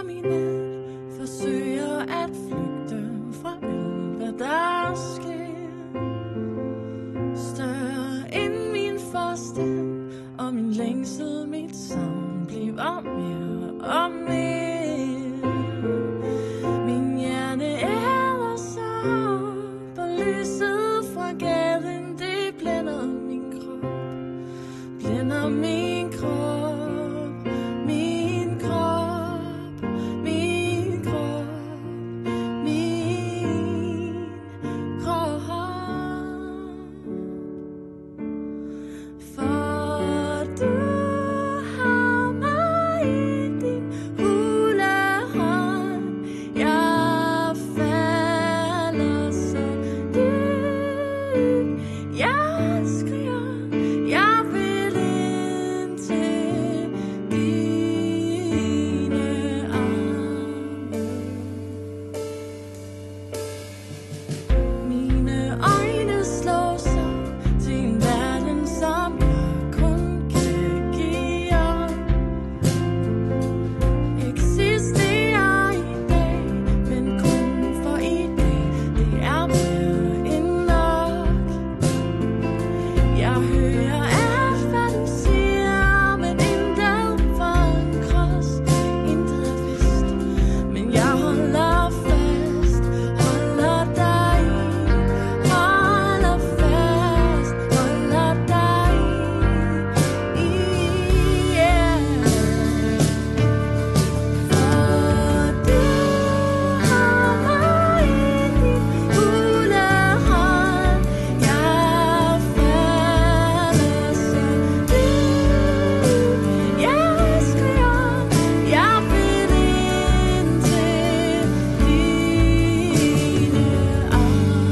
kriminel, forsøger at flygte fra alt, hvad der sker. Større end min forstand, og min længsel, mit savn bliver mere og mere. Min hjerne er så op, og lyset fra gaden, det blænder min krop. Blænder min krop, min krop, min krop, min krop. For du har mig i din hule hånd. Jeg falder så dybt. Jeg skriger, jeg vil ind til dine arme. Mine øjne slår sig til en verden, som jeg kun kan give op. Eksisterer i dag, men kun for i dag. Det er mere end nok. Jeg hører alt, hvad du siger, men intet for en kross. Intet er vist, men jeg holder fast. Holder dig i, holder fast. Holder dig i, yeah. For du har mig i din hule hånd. Jeg falder så dybt. Jeg skriger, jeg vil ind til dine arme.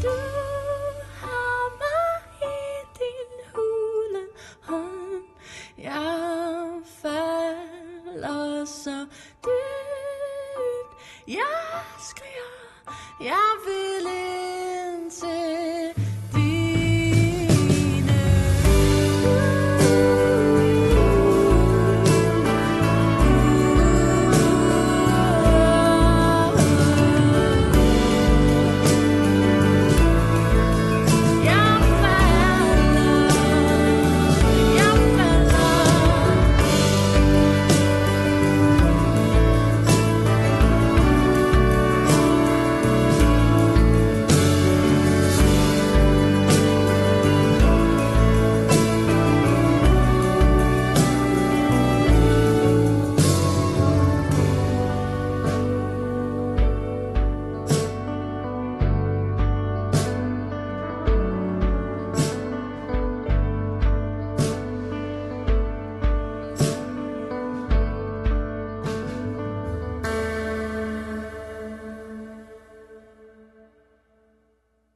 Du har mig i din hule hånd. Jeg falder så dybt. Jeg skriger, jeg vil